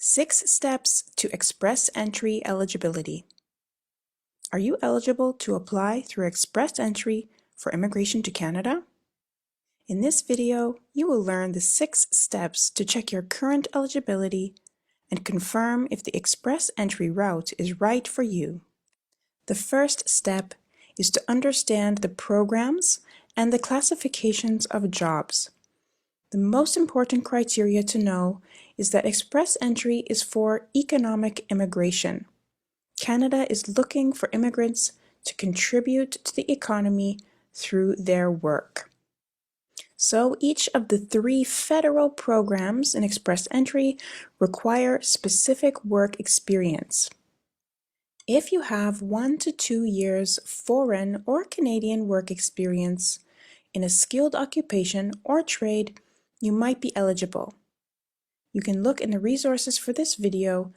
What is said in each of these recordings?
6 steps to express entry eligibility. Are you eligible to apply through express entry for immigration to Canada? In this video, you will learn the 6 steps to check your current eligibility and confirm if the express entry route is right for you. The first step is to understand the programs and the classifications of jobs. The most important criteria to know is that express entry is for economic immigration. Canada is looking for immigrants to contribute to the economy through their work. So each of the 3 federal programs in express entry require specific work experience. If you have 1 to 2 years foreign or Canadian work experience in a skilled occupation or trade, you might be eligible. You can look in the resources for this video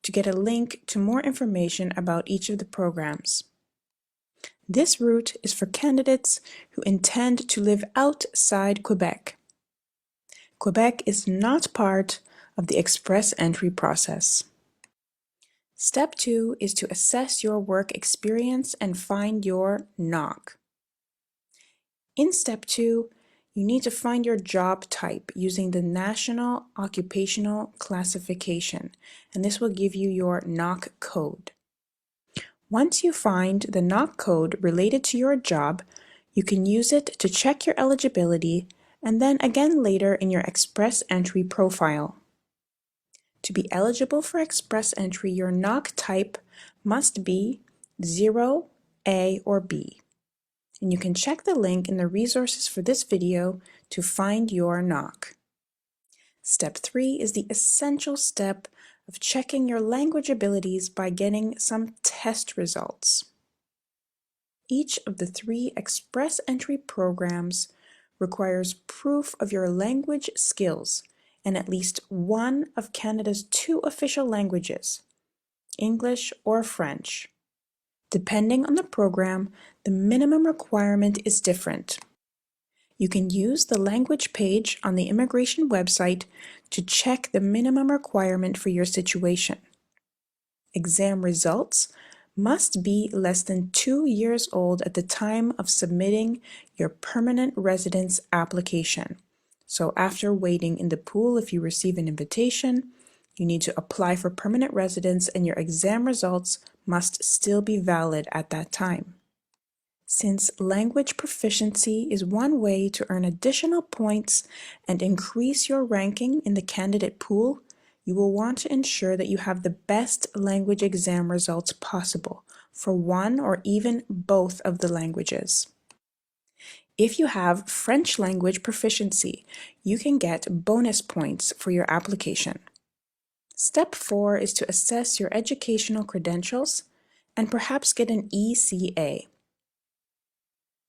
to get a link to more information about each of the programs. This route is for candidates who intend to live outside Quebec. Quebec is not part of the express entry process. Step 2 is to assess your work experience and find your NOC. In Step 2, you need to find your job type using the National Occupational Classification, and this will give you your NOC code. Once you find the NOC code related to your job, you can use it to check your eligibility and then again later in your express entry profile. To be eligible for express entry, your NOC type must be 0, A, or B. And you can check the link in the resources for this video to find your NOC. Step 3 is the essential step of checking your language abilities by getting some test results. Each of the 3 express entry programs requires proof of your language skills and at least one of Canada's 2 official languages, English or French. Depending on the program, the minimum requirement is different. You can use the language page on the immigration website to check the minimum requirement for your situation. Exam results must be less than 2 years old at the time of submitting your permanent residence application. So after waiting in the pool, if you receive an invitation, you need to apply for permanent residence and your exam results must still be valid at that time. Since language proficiency is one way to earn additional points and increase your ranking in the candidate pool, you will want to ensure that you have the best language exam results possible for one or even both of the languages. If you have French language proficiency, you can get bonus points for your application. Step 4 is to assess your educational credentials and perhaps get an ECA.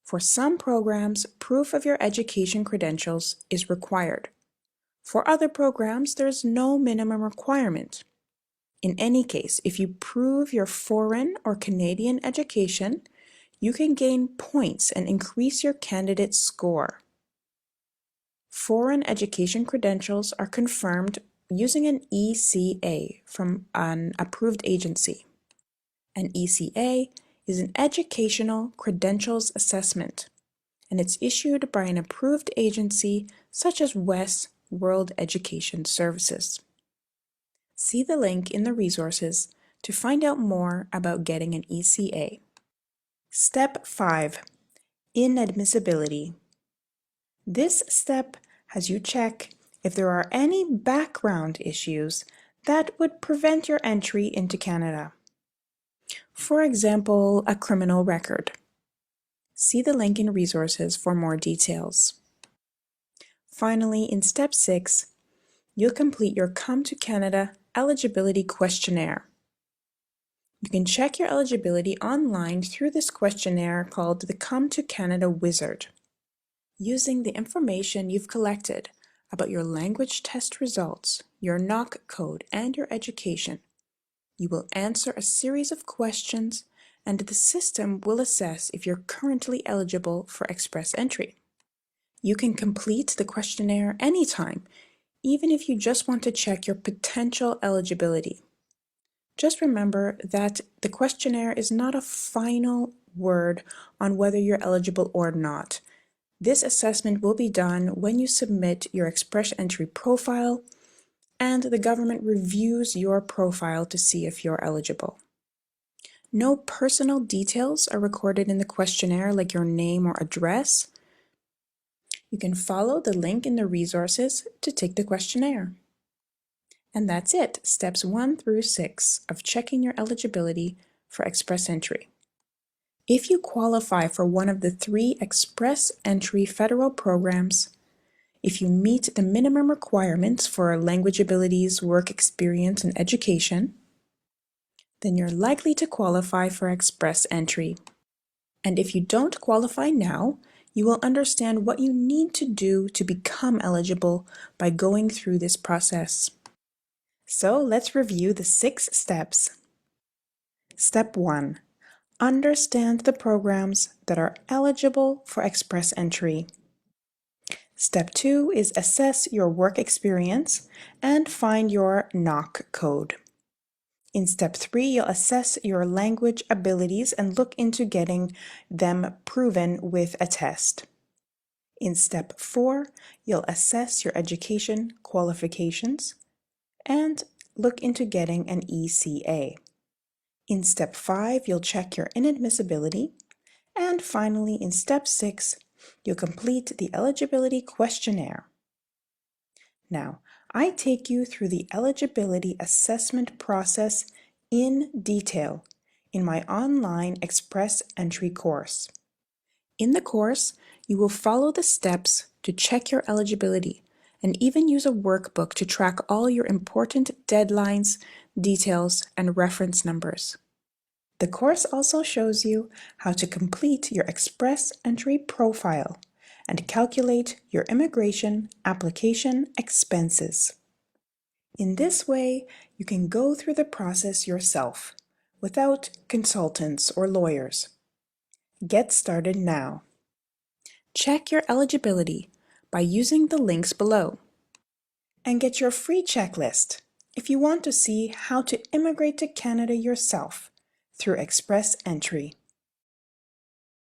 For some programs, proof of your education credentials is required. For other programs, there is no minimum requirement. In any case, if you prove your foreign or Canadian education, you can gain points and increase your candidate score. Foreign education credentials are confirmed using an ECA from an approved agency. An ECA is an Educational Credentials Assessment, and it's issued by an approved agency such as WES World Education Services. See the link in the resources to find out more about getting an ECA. Step 5. Inadmissibility. This step has you check if there are any background issues that would prevent your entry into Canada. For example, a criminal record. See the link in resources for more details. Finally, in Step 6, you'll complete your Come to Canada eligibility questionnaire. You can check your eligibility online through this questionnaire called the Come to Canada Wizard. Using the information you've collected about your language test results, your NOC code, and your education, you will answer a series of questions and the system will assess if you're currently eligible for express entry. You can complete the questionnaire anytime, even if you just want to check your potential eligibility. Just remember that the questionnaire is not a final word on whether you're eligible or not. This assessment will be done when you submit your Express Entry profile and the government reviews your profile to see if you're eligible. No personal details are recorded in the questionnaire, like your name or address. You can follow the link in the resources to take the questionnaire. And that's it, steps 1 through 6 of checking your eligibility for Express Entry. If you qualify for one of the 3 Express Entry federal programs, if you meet the minimum requirements for language abilities, work experience, and education, then you're likely to qualify for Express Entry. And if you don't qualify now, you will understand what you need to do to become eligible by going through this process. So let's review the 6 steps. Step 1. Understand the programs that are eligible for Express Entry. Step 2 is assess your work experience and find your NOC code. In step 3, you'll assess your language abilities and look into getting them proven with a test. In step 4, you'll assess your education qualifications and look into getting an ECA. In step 5, you'll check your inadmissibility. And finally, in step 6, you'll complete the eligibility questionnaire. Now, I take you through the eligibility assessment process in detail in my online Express Entry course. In the course, you will follow the steps to check your eligibility and even use a workbook to track all your important deadlines, details, and reference numbers. The course also shows you how to complete your Express Entry profile and calculate your immigration application expenses. In this way, you can go through the process yourself without consultants or lawyers. Get started now. Check your eligibility by using the links below. And get your free checklist if you want to see how to immigrate to Canada yourself through Express Entry.